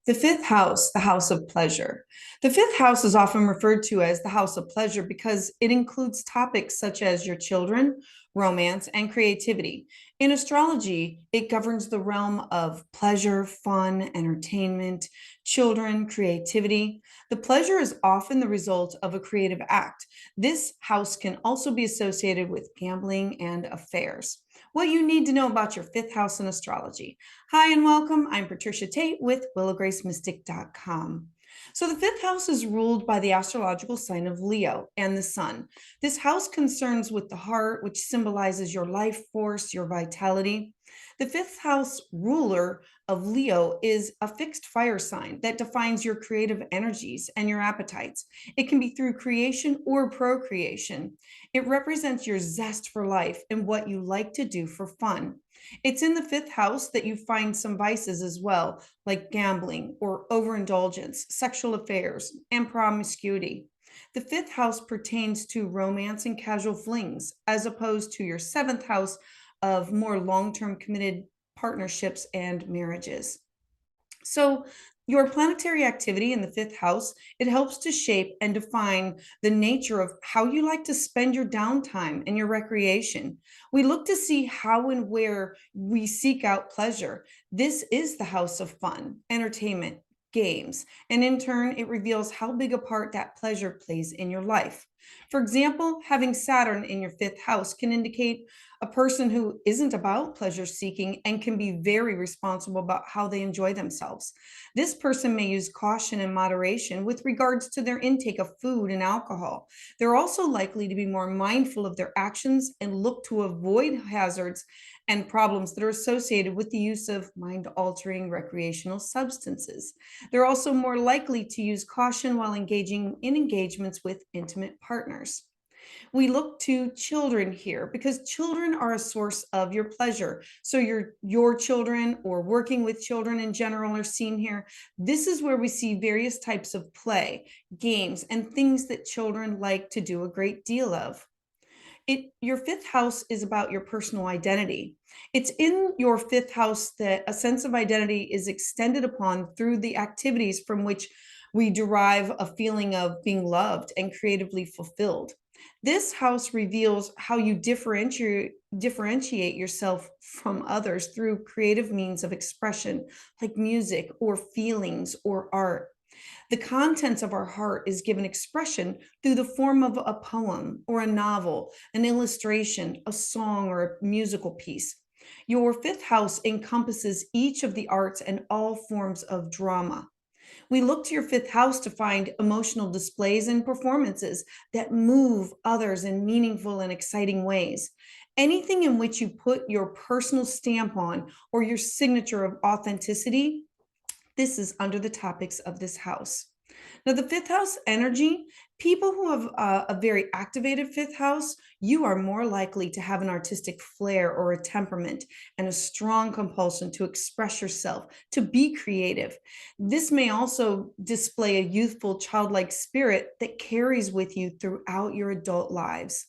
The fifth house, the house of pleasure. The fifth house is often referred to as the house of pleasure because it includes topics such as your children, romance, and creativity. In astrology, it governs the realm of pleasure, fun, entertainment, children, creativity. The pleasure is often the result of a creative act. This house can also be associated with gambling and affairs. What you need to know about your fifth house in astrology. Hi and welcome. I'm Patricia Tate with willowgracemystic.com. So, the fifth house is ruled by the astrological sign of Leo and the sun. This house concerns with the heart, which symbolizes your life force, your vitality. The fifth house ruler of Leo is a fixed fire sign that defines your creative energies and your appetites. It can be through creation or procreation. It represents your zest for life and what you like to do for fun. It's in the fifth house that you find some vices as well, like gambling or overindulgence, sexual affairs, and promiscuity. The fifth house pertains to romance and casual flings, as opposed to your seventh house of more long term committed partnerships and marriages. So, your planetary activity in the fifth house, it helps to shape and define the nature of how you like to spend your downtime and your recreation. We look to see how and where we seek out pleasure. This is the house of fun, entertainment, games, and in turn, it reveals how big a part that pleasure plays in your life. For example, having Saturn in your fifth house can indicate a person who isn't about pleasure seeking and can be very responsible about how they enjoy themselves. This person may use caution and moderation with regards to their intake of food and alcohol. They're also likely to be more mindful of their actions and look to avoid hazards and problems that are associated with the use of mind altering recreational substances. They're also more likely to use caution while engaging in engagements with intimate partners. We look to children here because children are a source of your pleasure. So your children or working with children in general are seen here. This is where we see various types of play, games, and things that children like to do a great deal of. Your fifth house is about your personal identity. It's in your fifth house that a sense of identity is extended upon through the activities from which we derive a feeling of being loved and creatively fulfilled. This house reveals how you differentiate yourself from others through creative means of expression, like music or feelings or art. The contents of our heart is given expression through the form of a poem or a novel, an illustration, a song, or a musical piece. Your fifth house encompasses each of the arts and all forms of drama. We look to your fifth house to find emotional displays and performances that move others in meaningful and exciting ways. Anything in which you put your personal stamp on or your signature of authenticity, this is under the topics of this house. Now, the fifth house energy, people who have a very activated fifth house, you are more likely to have an artistic flair or a temperament and a strong compulsion to express yourself, to be creative. This may also display a youthful, childlike spirit that carries with you throughout your adult lives.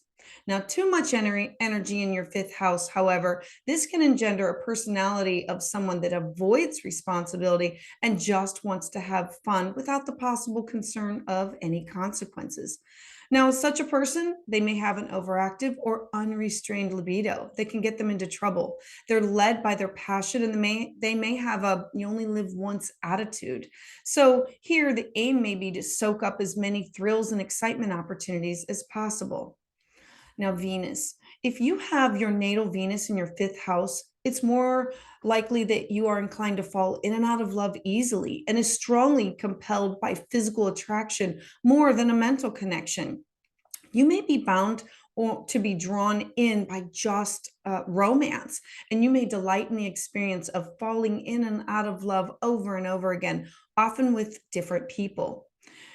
Now, too much energy in your fifth house, however, this can engender a personality of someone that avoids responsibility and just wants to have fun without the possible concern of any consequences. Now, such a person, they may have an overactive or unrestrained libido that can get them into trouble. They're led by their passion and they may have a you only live once attitude. So here the aim may be to soak up as many thrills and excitement opportunities as possible. Now, Venus, if you have your natal Venus in your fifth house, it's more likely that you are inclined to fall in and out of love easily and is strongly compelled by physical attraction more than a mental connection. You may be bound or to be drawn in by just romance, and you may delight in the experience of falling in and out of love over and over again, often with different people.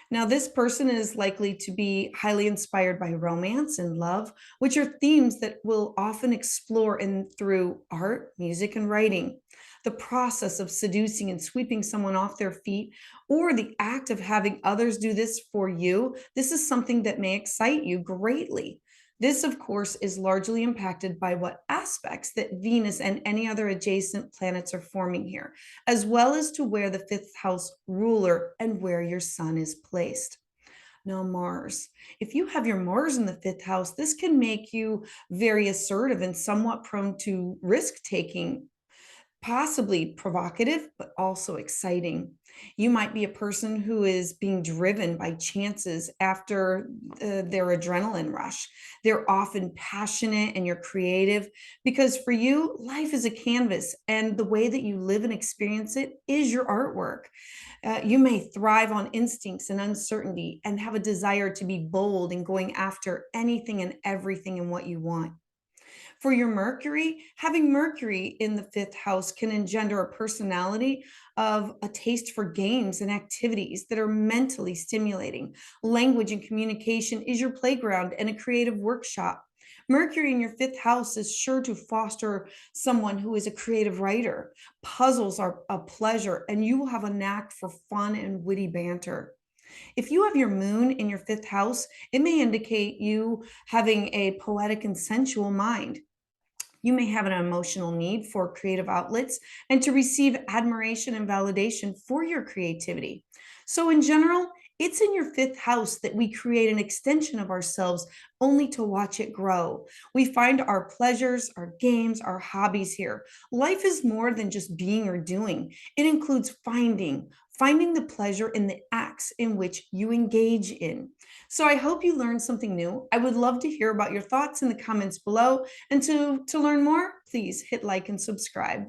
Now, this person is likely to be highly inspired by romance and love, which are themes that we'll often explore in through art, music, and writing. The process of seducing and sweeping someone off their feet, or the act of having others do this for you, this is something that may excite you greatly. This, of course, is largely impacted by what aspects that Venus and any other adjacent planets are forming here, as well as to where the fifth house ruler and where your sun is placed. Now, Mars. If you have your Mars in the fifth house, this can make you very assertive and somewhat prone to risk taking, possibly provocative, but also exciting. You might be a person who is being driven by chances after their adrenaline rush. They're often passionate and you're creative because for you, life is a canvas, and the way that you live and experience it is your artwork. You may thrive on instincts and uncertainty and have a desire to be bold in going after anything and everything in what you want. For your Mercury, having Mercury in the fifth house can engender a personality of a taste for games and activities that are mentally stimulating. Language and communication is your playground and a creative workshop. Mercury in your fifth house is sure to foster someone who is a creative writer. Puzzles are a pleasure, and you will have a knack for fun and witty banter. If you have your moon in your fifth house, it may indicate you having a poetic and sensual mind. You may have an emotional need for creative outlets and to receive admiration and validation for your creativity. So, in general, it's in your fifth house that we create an extension of ourselves only to watch it grow. We find our pleasures, our games, our hobbies here. Life is more than just being or doing, it includes finding the pleasure in the acts in which you engage in. So I hope you learned something new. I would love to hear about your thoughts in the comments below. And to learn more, please hit like and subscribe.